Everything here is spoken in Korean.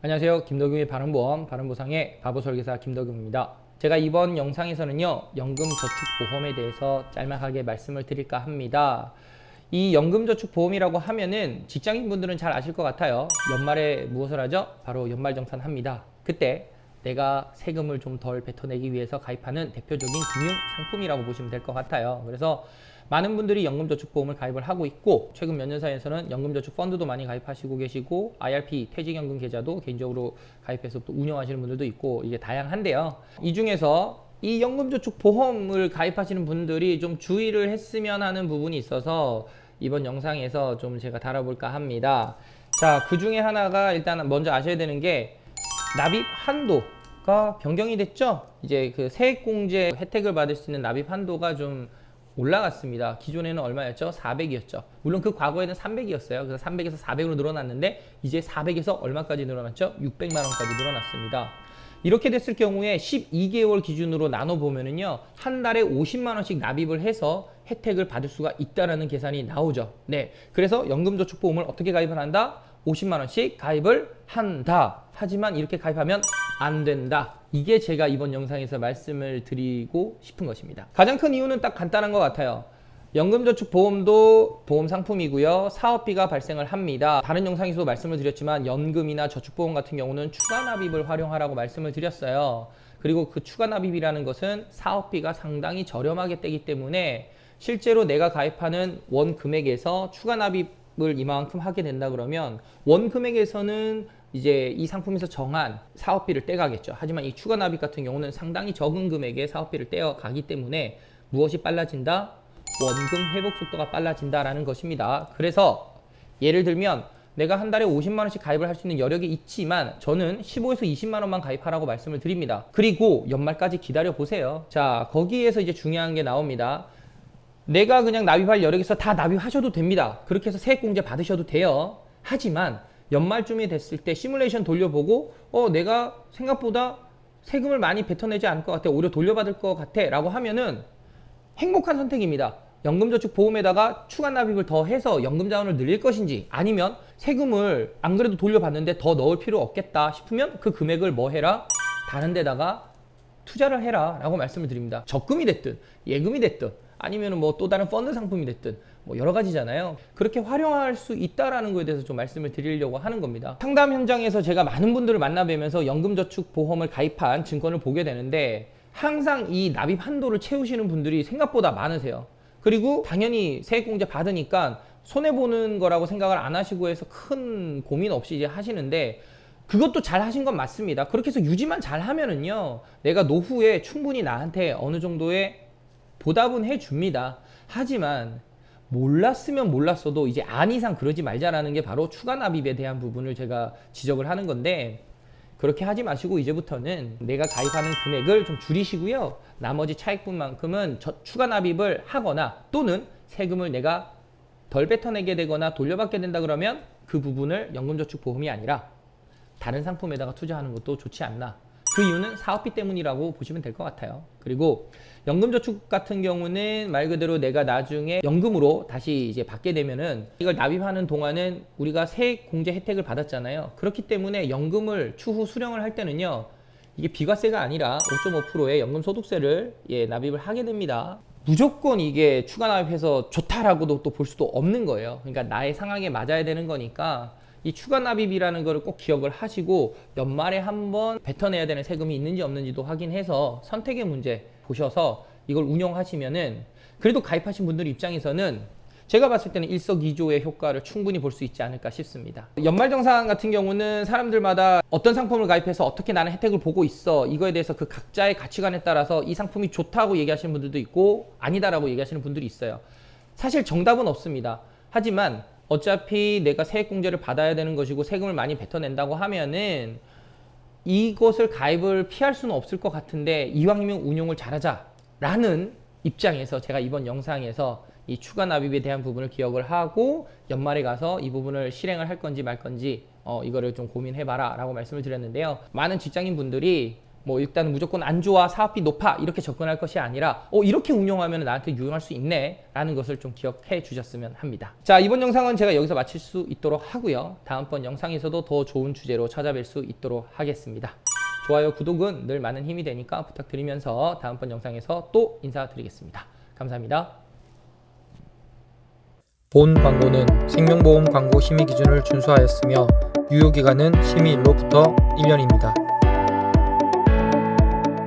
안녕하세요. 김덕용의 바른보험, 바른보상의 바보설계사 김덕용입니다. 제가 이번 영상에서는요, 연금저축보험에 대해서 짤막하게 말씀을 드릴까 합니다. 이 연금저축보험이라고 하면은 직장인분들은 잘 아실 것 같아요. 연말에 무엇을 하죠? 바로 연말정산합니다. 그때 내가 세금을 좀 덜 뱉어내기 위해서 가입하는 대표적인 금융상품이라고 보시면 될 것 같아요. 그래서 많은 분들이 연금저축보험을 가입을 하고 있고, 최근 몇 년 사이에서는 연금저축펀드도 많이 가입하시고 계시고, IRP 퇴직연금 계좌도 개인적으로 가입해서 또 운영하시는 분들도 있고, 이게 다양한데요. 이 중에서 이 연금저축보험을 가입하시는 분들이 좀 주의를 했으면 하는 부분이 있어서 이번 영상에서 좀 제가 다뤄볼까 합니다. 자, 그 중에 하나가 일단 먼저 아셔야 되는 게 납입 한도가 변경이 됐죠. 이제 그 세액공제 혜택을 받을 수 있는 납입 한도가 좀 올라갔습니다. 기존에는 얼마였죠? 400이었죠. 물론 그 과거에는 300이었어요. 그래서 300에서 400으로 늘어났는데 이제 400에서 얼마까지 늘어났죠? 600만 원까지 늘어났습니다. 이렇게 됐을 경우에 12개월 기준으로 나눠보면은요, 한 달에 50만 원씩 납입을 해서 혜택을 받을 수가 있다라는 계산이 나오죠. 네. 그래서 연금저축보험을 어떻게 가입을 한다? 50만 원씩 가입을 한다. 하지만 이렇게 가입하면 안 된다. 이게 제가 이번 영상에서 말씀을 드리고 싶은 것입니다. 가장 큰 이유는 딱 간단한 것 같아요. 연금저축보험도 보험 상품이고요. 사업비가 발생을 합니다. 다른 영상에서도 말씀을 드렸지만 연금이나 저축보험 같은 경우는 추가 납입을 활용하라고 말씀을 드렸어요. 그리고 그 추가 납입이라는 것은 사업비가 상당히 저렴하게 떼기 때문에 실제로 내가 가입하는 원 금액에서 추가 납입을 이만큼 하게 된다 그러면 원 금액에서는 이제 이 상품에서 정한 사업비를 떼가겠죠. 하지만 이 추가 납입 같은 경우는 상당히 적은 금액의 사업비를 떼어가기 때문에 무엇이 빨라진다? 원금 회복 속도가 빨라진다라는 것입니다. 그래서 예를 들면 내가 한 달에 50만 원씩 가입을 할 수 있는 여력이 있지만 저는 15에서 20만 원만 가입하라고 말씀을 드립니다. 그리고 연말까지 기다려 보세요. 자, 거기에서 이제 중요한 게 나옵니다. 내가 그냥 납입할 여력에서 다 납입하셔도 됩니다. 그렇게 해서 세액공제 받으셔도 돼요. 하지만 연말쯤이 됐을 때 시뮬레이션 돌려보고 내가 생각보다 세금을 많이 뱉어내지 않을 것 같아, 오히려 돌려받을 것 같아 라고 하면은 행복한 선택입니다. 연금저축보험에다가 추가 납입을 더 해서 연금자원을 늘릴 것인지, 아니면 세금을 안 그래도 돌려받는데 더 넣을 필요 없겠다 싶으면 그 금액을 뭐 해라? 다른 데다가 투자를 해라 라고 말씀을 드립니다. 적금이 됐든 예금이 됐든 아니면 뭐 또 다른 펀드 상품이 됐든 뭐 여러 가지잖아요. 그렇게 활용할 수 있다라는 거에 대해서 좀 말씀을 드리려고 하는 겁니다. 상담 현장에서 제가 많은 분들을 만나뵈면서 연금저축보험을 가입한 증권을 보게 되는데 항상 이 납입 한도를 채우시는 분들이 생각보다 많으세요. 그리고 당연히 세액공제 받으니까 손해보는 거라고 생각을 안 하시고 해서 큰 고민 없이 이제 하시는데, 그것도 잘 하신 건 맞습니다. 그렇게 해서 유지만 잘 하면은요, 내가 노후에 충분히 나한테 어느 정도의 보답은 해줍니다. 하지만 몰랐으면 몰랐어도 이제 안 이상 그러지 말자라는 게 바로 추가 납입에 대한 부분을 제가 지적을 하는 건데, 그렇게 하지 마시고 이제부터는 내가 가입하는 금액을 좀 줄이시고요, 나머지 차익분만큼은 추가 납입을 하거나 또는 세금을 내가 덜 뱉어내게 되거나 돌려받게 된다 그러면 그 부분을 연금저축보험이 아니라 다른 상품에다가 투자하는 것도 좋지 않나. 그 이유는 사업비 때문이라고 보시면 될 것 같아요. 그리고 연금저축 같은 경우는 말 그대로 내가 나중에 연금으로 다시 이제 받게 되면은 이걸 납입하는 동안은 우리가 세액공제 혜택을 받았잖아요. 그렇기 때문에 연금을 추후 수령을 할 때는요, 이게 비과세가 아니라 5.5%의 연금소득세를 납입을 하게 됩니다. 무조건 이게 추가 납입해서 좋다라고도 또 볼 수도 없는 거예요. 그러니까 나의 상황에 맞아야 되는 거니까 이 추가 납입이라는 거를 꼭 기억을 하시고 연말에 한번 뱉어내야 되는 세금이 있는지 없는지도 확인해서 선택의 문제 보셔서 이걸 운영하시면은 그래도 가입하신 분들 입장에서는 제가 봤을 때는 일석이조의 효과를 충분히 볼 수 있지 않을까 싶습니다. 연말정산 같은 경우는 사람들마다 어떤 상품을 가입해서 어떻게 나는 혜택을 보고 있어, 이거에 대해서 그 각자의 가치관에 따라서 이 상품이 좋다고 얘기하시는 분들도 있고 아니다라고 얘기하시는 분들이 있어요. 사실 정답은 없습니다. 하지만 어차피 내가 세액공제를 받아야 되는 것이고 세금을 많이 뱉어낸다고 하면은 이것을 가입을 피할 수는 없을 것 같은데 이왕이면 운용을 잘하자 라는 입장에서 제가 이번 영상에서 이 추가 납입에 대한 부분을 기억을 하고 연말에 가서 이 부분을 실행을 할 건지 말 건지 이거를 좀 고민해봐라 라고 말씀을 드렸는데요. 많은 직장인 분들이 뭐 일단은 무조건 안 좋아, 사업비 높아 이렇게 접근할 것이 아니라 이렇게 운영하면 나한테 유용할 수 있네 라는 것을 좀 기억해 주셨으면 합니다. 자, 이번 영상은 제가 여기서 마칠 수 있도록 하고요. 다음번 영상에서도 더 좋은 주제로 찾아뵐 수 있도록 하겠습니다. 좋아요, 구독은 늘 많은 힘이 되니까 부탁드리면서 다음번 영상에서 또 인사드리겠습니다. 감사합니다. 본 광고는 생명보험 광고 심의 기준을 준수하였으며 유효기간은 심의일로부터 1년입니다.